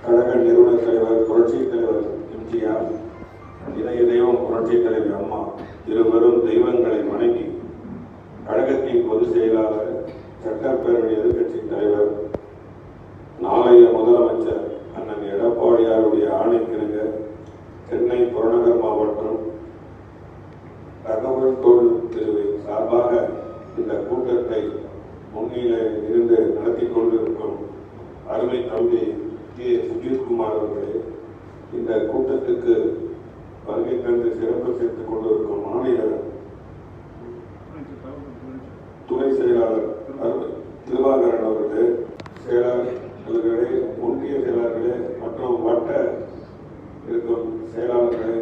கழக நிறுவனர் தலைவர் புரட்சித் தலைவர் எம்ஜிஆர், இதய தெய்வம் புரட்சித் தலைவர் அம்மா இருவரும் தெய்வங்களை வணங்கி கழகத்தின் பொதுச் செயலாளர், சட்டப்பேரவை எதிர்கட்சி தலைவர், நாளைய முதலமைச்சர் அண்ணன் எடப்பாடியாருடைய ஆணைக்கிணங்க சென்னை புறநகர் மாவட்டம் தகவல் தொழில் பிரிவு சார்பாக இந்த கூட்டத்தை முன்னிலை இருந்து நடத்தி கொண்டிருக்கும் அருமை தம்பி கே. சுஜித்குமார் அவர்களே, இந்த கூட்டத்துக்கு வருகை தந்து சிறப்பு சேர்த்துக் கொண்டிருக்கும் மாநில துணை செயலாளர் திருவாகரன் அவர்களே, செயலாளர்களே, ஒன்றிய செயலாளர்களே மற்றும் வட்ட இருக்கும் செயலாளர்களே,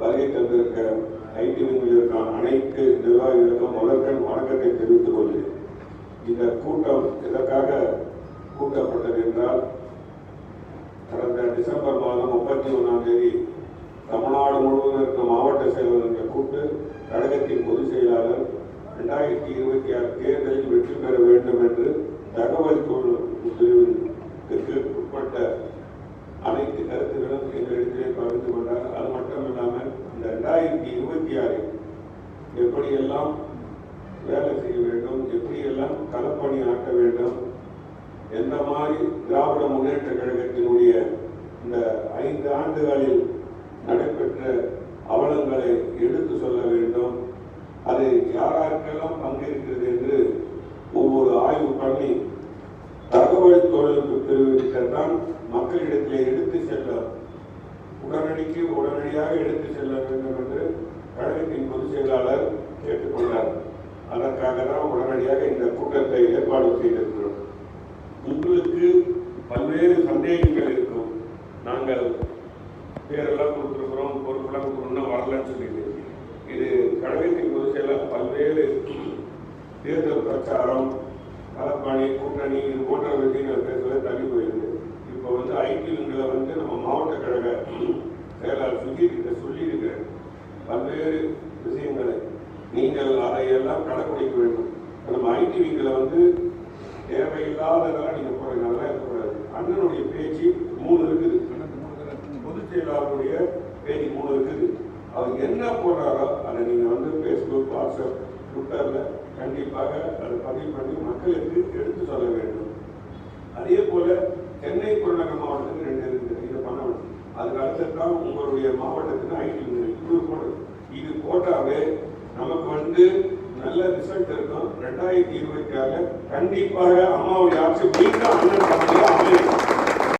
வருகை தந்திருக்க ஐடி விங்கிற்கான அனைத்து நிர்வாகிகளுக்கும் முதற்கண் வணக்கத்தை தெரிவித்துக் கொள்கிறேன். இந்த கூட்டம் இதற்காக கூட்டப்பட்டது என்றால், கடந்த டிசம்பர் மாதம் 31 தமிழ்நாடு முழுவதும் இருக்கும் மாவட்ட செயலாளர்கள் கூட்டு கழகத்தின் பொதுச் செயலாளர் 2026 தேர்தலில் வெற்றி பெற வேண்டும் என்று தகவல் பிரிவிற்கு உட்பட்ட அனைத்து கருத்துக்களும் எங்களிடத்திலே பகிர்ந்து கொண்டார். அது மட்டும் இல்லாமல் இந்த 2026 எப்படியெல்லாம் வேலை செய்ய வேண்டும், எப்படியெல்லாம் களப்பணி ஆட்ட வேண்டும், எந்த மாதிரி திராவிட முன்னேற்ற கழகத்தினுடைய இந்த 5 ஆண்டுகளில் நடைபெற்ற அவலங்களை எடுத்து சொல்ல வேண்டும், அது யாராருக்கெல்லாம் பங்கேற்கிறது என்று ஒவ்வொரு ஆய்வு பண்ணி தகவல் தொழில்நுட்ப பிரிவுதான் மக்களிடத்திலே எடுத்து செல்ல உடனடியாக எடுத்து செல்ல வேண்டும் என்று கழகத்தின் பொதுச் செயலாளர் கேட்டுக்கொண்டார். அதற்காக தான் உடனடியாக இந்த கூட்டத்தை ஏற்பாடு செய்திருக்கிறோம். உங்களுக்கு பல்வேறு சந்தேகங்கள் இருக்கும். நாங்கள் பேரெல்லாம் கொடுத்துருக்கிறோம், பொறுப்பெல்லாம் கொடுக்கணும்னா வரலன்னு சொல்லிட்டு, இது கழகத்தின் பொதுச் செயலாளர் பல்வேறு தேர்தல் பிரச்சாரம், களப்பணி, கூட்டணி இது போன்ற விஷயங்கள் பேசுவதை தள்ளி போயிருக்கு. இப்போ ஐடிவிங்களை நம்ம மாவட்ட கழக செயலாளர் சுஜித் சொல்லியிருக்கிறேன். பல்வேறு விஷயங்களை நீங்கள் அதையெல்லாம் கடைப்பிடிக்க வேண்டும். நம்ம ஐடிவிங்களை தேவையில்லாததெல்லாம் நீங்க போறீங்க, அதெல்லாம் இருக்கக்கூடாது. அண்ணனுடைய பேச்சு 3 இருக்குது, பொதுச் செயலாளருடைய பேச்சு 3 இருக்குது. அவர் என்ன போடுறாரோ அதை நீங்க பேஸ்புக், வாட்ஸ்அப், ட்விட்டர்ல கண்டிப்பாக அதை பதிவு பண்ணி மக்களுக்கு எடுத்து சொல்ல வேண்டும். அதே போல சென்னை புறநகர் மாவட்டத்துக்கு 2 இருக்குது, இதை பண்ண வேண்டும். அதுக்கு அடுத்ததான் உங்களுடைய மாவட்டத்துக்கு ஐடி இது போட்டாவே நமக்கு நல்ல ரிசல்ட் இருக்கும். 2026 கண்டிப்பாக அம்மாவுடைய ஆட்சி மீண்டும் அண்ணன்